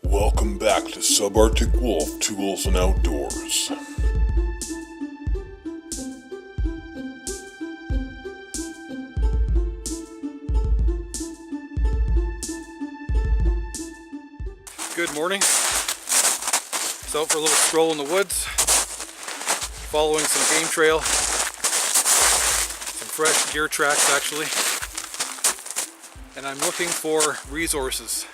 Welcome back to Subarctic Wolf Tools and Outdoors. Good morning. Just out for a little stroll in the woods, following some game trail, some fresh deer tracks actually, and I'm looking for resources.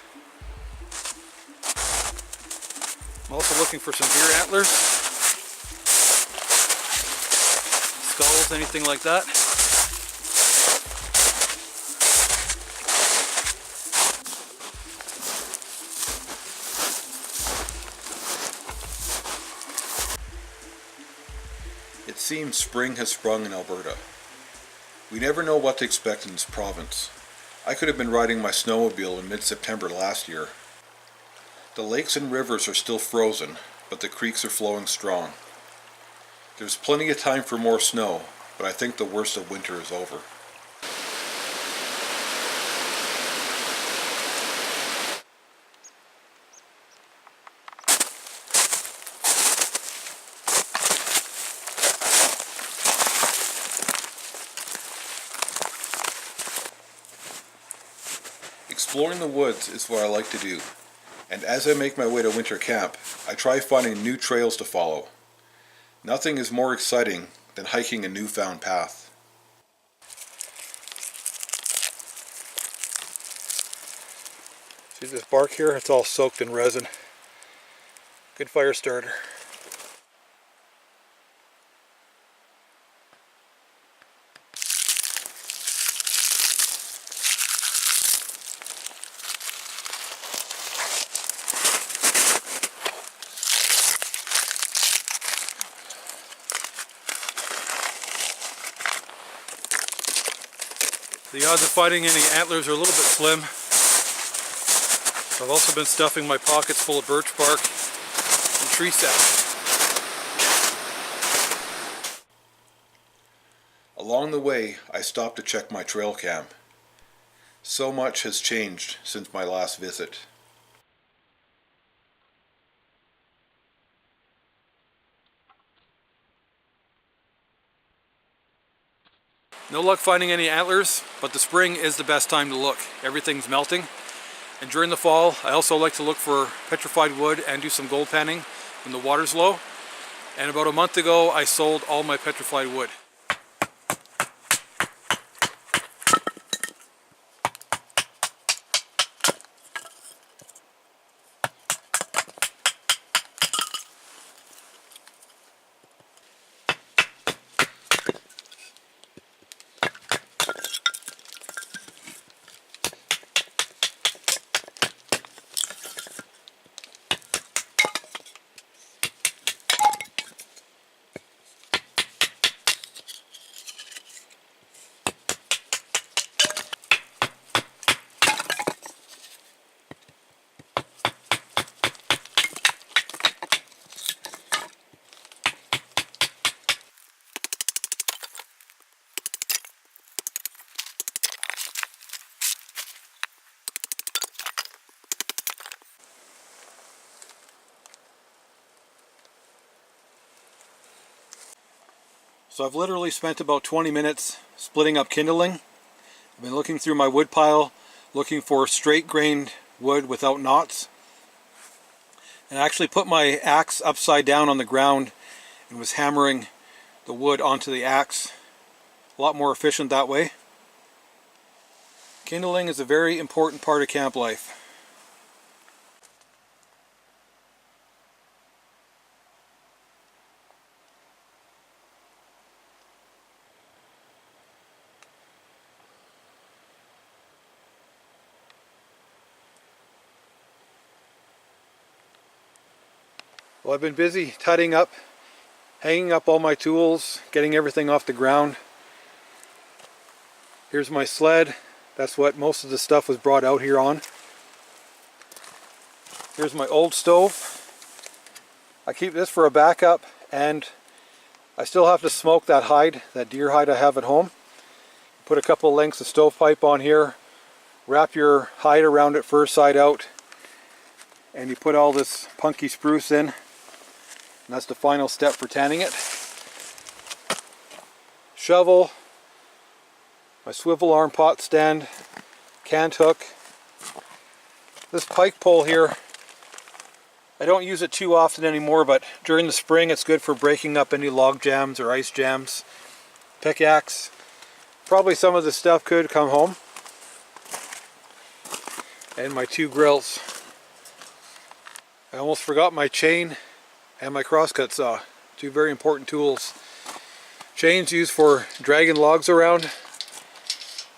I'm also looking for some deer antlers, skulls, anything like that. It seems spring has sprung in Alberta. We never know what to expect in this province. I could have been riding my snowmobile in mid-September last year. The lakes and rivers are still frozen, but the creeks are flowing strong. There's plenty of time for more snow, but I think the worst of winter is over. Exploring the woods is what I like to do, and as I make my way to winter camp, I try finding new trails to follow. Nothing is more exciting than hiking a newfound path. See this bark here? It's all soaked in resin. Good fire starter. The odds of finding any antlers are a little bit slim. I've also been stuffing my pockets full of birch bark and tree sap. Along the way, I stopped to check my trail cam. So much has changed since my last visit. No luck finding any antlers, but the spring is the best time to look. Everything's melting. And during the fall, I also like to look for petrified wood and do some gold panning when the water's low. And about a month ago, I sold all my petrified wood. So I've literally spent about 20 minutes splitting up kindling. I've been looking through my wood pile, looking for straight grained wood without knots. And I actually put my axe upside down on the ground and was hammering the wood onto the axe. A lot more efficient that way. Kindling is a very important part of camp life. Well, I've been busy tidying up, hanging up all my tools, getting everything off the ground. Here's my sled. That's what most of the stuff was brought out here on. Here's my old stove. I keep this for a backup, and I still have to smoke that hide, that deer hide I have at home. Put a couple lengths of stovepipe on here, wrap your hide around it first side out, and you put all this punky spruce in, and that's the final step for tanning it. Shovel, my swivel arm pot stand, cant hook. This pike pole here, I don't use it too often anymore, but during the spring it's good for breaking up any log jams or ice jams. Pickaxe. Probably some of this stuff could come home. And my 2 grills. I almost forgot my chain and my crosscut saw. 2 very important tools. Chain's used for dragging logs around,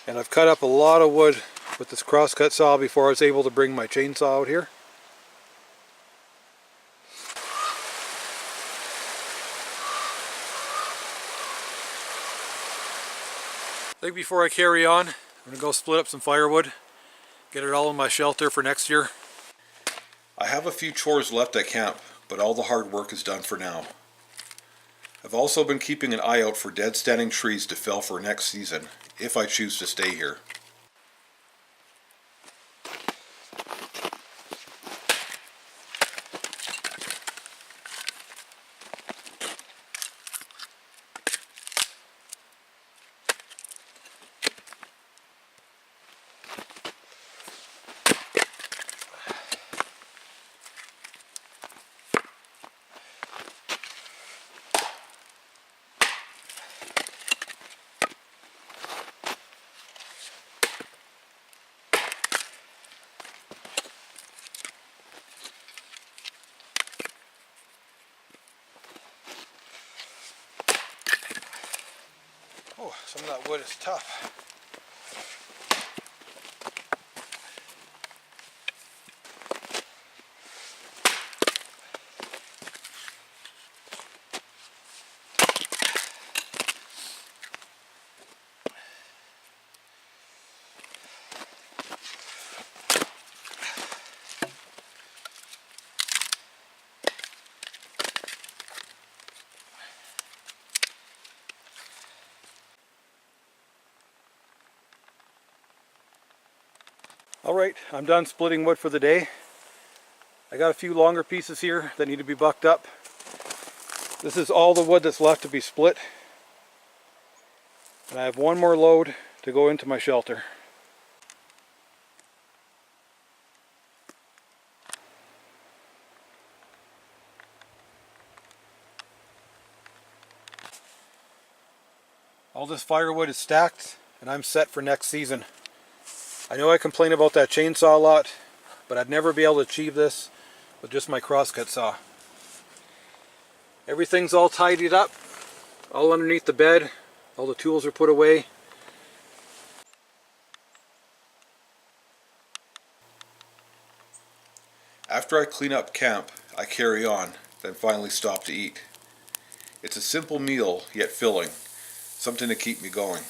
and I've cut up a lot of wood with this crosscut saw before I was able to bring my chainsaw out here. I think before I carry on, I'm going to go split up some firewood, get it all in my shelter for next year. I have a few chores left at camp, but all the hard work is done for now. I've also been keeping an eye out for dead standing trees to fell for next season, if I choose to stay here. Oh, some of that wood is tough. Alright, I'm done splitting wood for the day. I got a few longer pieces here that need to be bucked up. This is all the wood that's left to be split. And I have one more load to go into my shelter. All this firewood is stacked and I'm set for next season. I know I complain about that chainsaw a lot, but I'd never be able to achieve this with just my crosscut saw. Everything's all tidied up, all underneath the bed, all the tools are put away. After I clean up camp, I carry on, then finally stop to eat. It's a simple meal, yet filling, something to keep me going.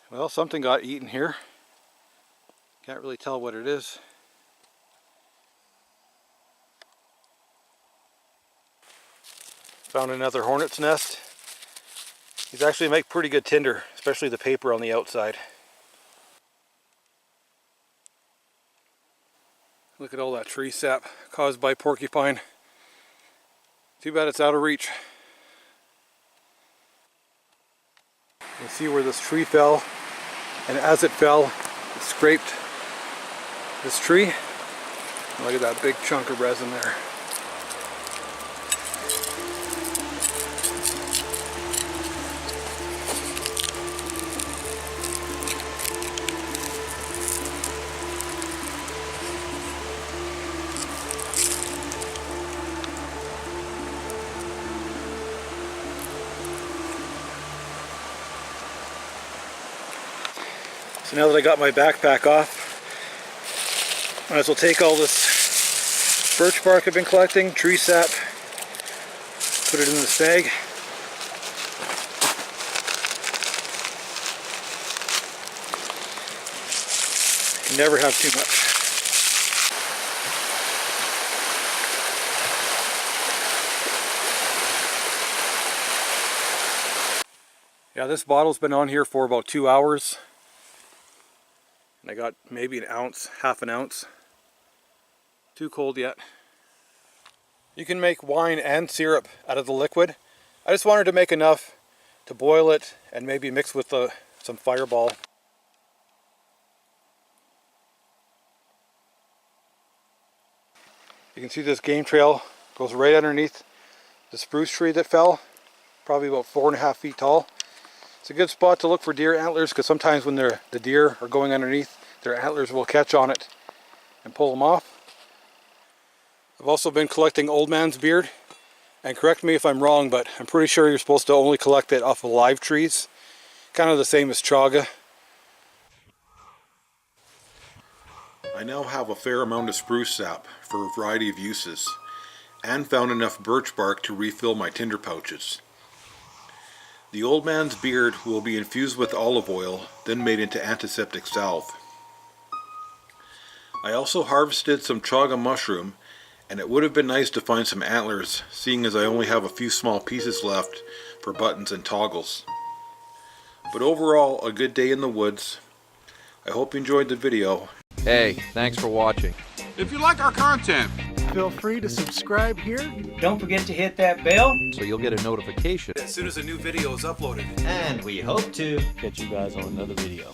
Well, something got eaten here. Can't really tell what it is. Found another hornet's nest. These actually make pretty good tinder, especially the paper on the outside. Look at all that tree sap caused by porcupine. Too bad it's out of reach. You see where this tree fell, and as it fell, it scraped this tree. Look at that big chunk of resin there. So now that I got my backpack off, might as well take all this birch bark I've been collecting, tree sap, put it in this bag. You never have too much. Yeah, this bottle's been on here for about 2 hours. And I got maybe an ounce, half an ounce. Too cold yet. You can make wine and syrup out of the liquid. I just wanted to make enough to boil it and maybe mix with some Fireball. You can see this game trail goes right underneath the spruce tree that fell, probably about 4.5 feet tall. It's a good spot to look for deer antlers because sometimes when the deer are going underneath, their antlers will catch on it and pull them off. I've also been collecting old man's beard, and correct me if I'm wrong, but I'm pretty sure you're supposed to only collect it off of live trees, kind of the same as chaga. I now have a fair amount of spruce sap for a variety of uses, and found enough birch bark to refill my tinder pouches. The old man's beard will be infused with olive oil, then made into antiseptic salve. I also harvested some chaga mushroom, and it would have been nice to find some antlers, seeing as I only have a few small pieces left for buttons and toggles. But overall, a good day in the woods. I hope you enjoyed the video. Hey, thanks for watching. If you like our content, feel free to subscribe here. Don't forget to hit that bell. So you'll get a notification As soon as a new video is uploaded. And we hope to Catch you guys on another video.